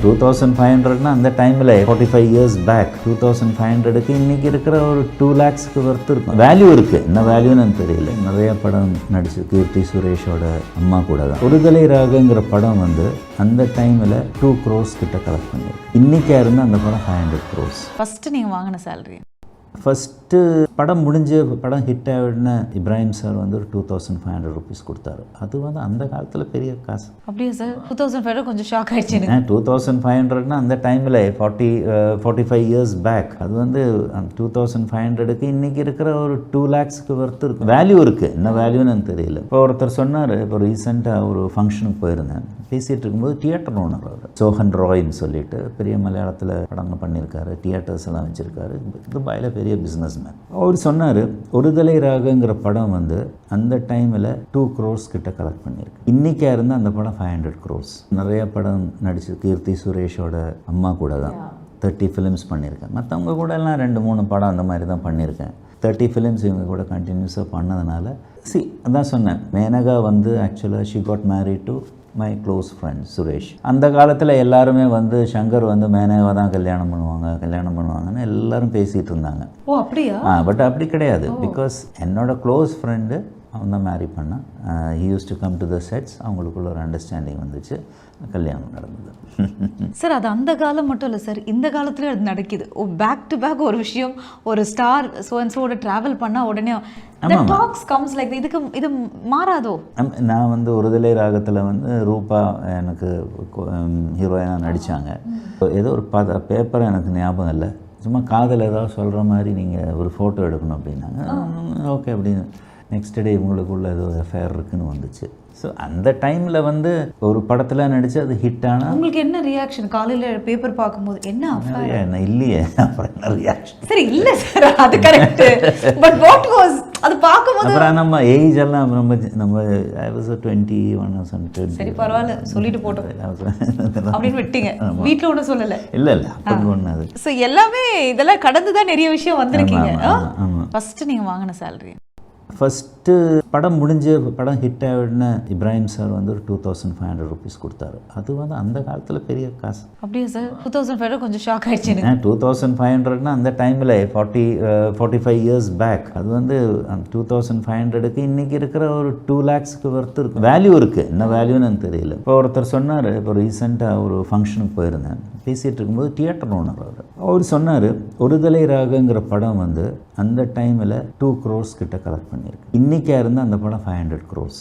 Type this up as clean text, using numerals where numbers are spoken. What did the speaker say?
2500னா அந்த டைமில் 45 years back 2500க்கு இன்றைக்கி இருக்கிற ஒரு 2 lakhsக்கு ஒர்த்து இருக்கும். வேல்யூ இருக்குது, என்ன வேல்யூன்னு எனக்கு தெரியல. நிறைய படம் நடிச்சு கீர்த்தி சுரேஷோட அம்மா கூட தான். ஒருதலை ராகங்கிற படம் வந்து அந்த டைமில் 2 crores கிட்ட கலெக்ட் பண்ணியிருக்கு. இன்றைக்கா இருந்தால் அந்த படம் 500 crores. ஃபஸ்ட்டு நீங்கள் வாங்கின சேலரி? ஃபஸ்ட்டு படம் முடிஞ்சு படம் ஹிட் ஆகிடுன இப்ராஹிம் சார் வந்து ஒரு 2500 rupees கொடுத்தாரு. அது வந்து அந்த காலத்தில் பெரிய காசு. அப்படியே சார் 2500 கொஞ்சம் ஷாக் ஆகிடுச்சு. 2500னா அந்த டைமில் 45 இயர்ஸ் பேக். அது வந்து 2500க்கு இன்றைக்கி இருக்கிற ஒரு 2 lakhsக்கு ஒர்த்து இருக்கும். வேல்யூ இருக்குது, என்ன வேல்யூன்னு எனக்கு தெரியல. இப்போ ஒருத்தர் சொன்னார், இப்போ ரீசெண்டாக ஒரு ஃபங்க்ஷனுக்கு போயிருந்தேன். பேசிகிட்டு இருக்கும்போது தியேட்டர் ஓனர் அவர் சோஹன் ராய்ன்னு சொல்லிட்டு பெரிய மலையாளத்தில் படங்கள் பண்ணியிருக்காரு, தியேட்டர்ஸ் எல்லாம் வச்சுருக்காரு. துபாயில் பெரிய பிஸ்னஸ் மேன். அவர் சொன்னார், ஒருதலை ராகங்கிற படம் வந்து அந்த டைமில் 2 crores கிட்ட கலெக்ட் பண்ணியிருக்கு. இன்றைக்கா இருந்தால் அந்த படம் 500 crores. நிறைய படம் நடிச்சு கீர்த்தி சுரேஷோட அம்மா கூட தான் 30 films பண்ணியிருக்கேன். மற்றவங்க கூட எல்லாம் 2-3 படம் அந்த மாதிரி தான் பண்ணியிருக்கேன். 30 films இவங்க கூட கண்டினியூஸாக பண்ணதுனால அதான் சொன்னேன். மேனகா வந்து ஆக்சுவலாக she got married to my close friend Suresh. அந்த காலத்தில் எல்லாருமே வந்து சங்கர் வந்து மேனேவா தான் கல்யாணம் பண்ணுவாங்கன்னு எல்லாரும் பேசிகிட்டு இருந்தாங்க. ஓ அப்படியா? பட் அப்படி கிடையாது. பிகாஸ் என்னோட க்ளோஸ் ஃப்ரெண்டு அவன் தான் மேரி பண்ணான். He use to come to the sets. அவங்களுக்குள்ள ஒரு அண்டர்ஸ்டாண்டிங் வந்துச்சு, கல்யாணம் நடந்தது. சார் அது அந்த காலம் மட்டும் இல்லை சார், இந்த காலத்துலேயும் அது நடக்குது. பேக் டு பேக் ஒரு விஷயம், ஒரு ஸ்டார் சோட ட்ராவல் பண்ணால் உடனே டாக்ஸ் கம்ஸ் லைக் இது மாறாதோ? நான் வந்து ஒருதலை ராகத்தில் வந்து ரூபா எனக்கு ஹீரோயினாக நடித்தாங்க. ஏதோ ஒரு பேப்பர் எனக்கு ஞாபகம் இல்லை, சும்மா காதல் ஏதாவது சொல்கிற மாதிரி நீங்கள் ஒரு ஃபோட்டோ எடுக்கணும் அப்படின்னாங்க. ஓகே அப்படின்னு நெக்ஸ்ட் டே இவங்களுக்குள்ள ஏதோ எஃப்ஐஆர் இருக்குன்னு வந்துச்சு. ஸோ அந்த டைமில் வந்து ஒரு படத்தில் நடித்து அது ஹிட் ஆனால் உங்களுக்கு என்ன ரியாக்ஷன்? காலையில் பேப்பர் பார்க்கும்போது என்ன இல்லையே, அப்புறம் என்ன ரியாக்ஷன்? சரி இல்லை சார், அது கரெக்ட். பட் வாட் வாஸ் அது பார்க்கும்போது? அப்புறம் நம்ம ஏஜ் எல்லாம் நம்ம ஐ வாஸ் 21 something. சரி பரவாயில்ல, சொல்லிட்டு போட்டோம் அப்படின்னு விட்டீங்க. வீட்டில் ஒன்றும் சொல்லலை? இல்லை அப்படி ஒன்று. அது ஸோ எல்லாமே இதெல்லாம் கடந்து தான் நிறைய விஷயம் வந்திருக்கீங்க. ஃபஸ்ட்டு நீங்கள் வாங்கின சேலரி? ஃபஸ்ட்டு படம் முடிஞ்சு படம் ஹிட் ஆகிடுன இப்ராஹிம் சார் வந்து ஒரு 2500 rupees கொடுத்தாரு. அது வந்து அந்த காலத்தில் பெரிய காசு. அப்படியே சார் 2500 கொஞ்சம் ஷாக் ஆகிடுச்சு. 2500னா அந்த டைமில் 45 இயர்ஸ் பேக். அது வந்து 2500க்கு இன்றைக்கி இருக்கிற ஒரு 2 lakhsக்கு ஒர்த்து இருக்கும். வேல்யூ இருக்குது, என்ன வேல்யூன்னு எனக்கு தெரியல. இப்போ ஒருத்தர் சொன்னார், இப்போ ரீசெண்டாக ஒரு ஃபங்க்ஷனுக்கு போயிருந்தேன். பேசிகிட்டு இருக்கும்போது தியேட்டர் ஓனர் அவர் சொன்னார், ஒருதலை ராகங்கிற படம் வந்து அந்த டைமில் 2 crores கிட்ட கலெக்ட் பண்ணியிருக்கு. இன்றைக்கா இருந்தால் அந்த படம் 500 crores.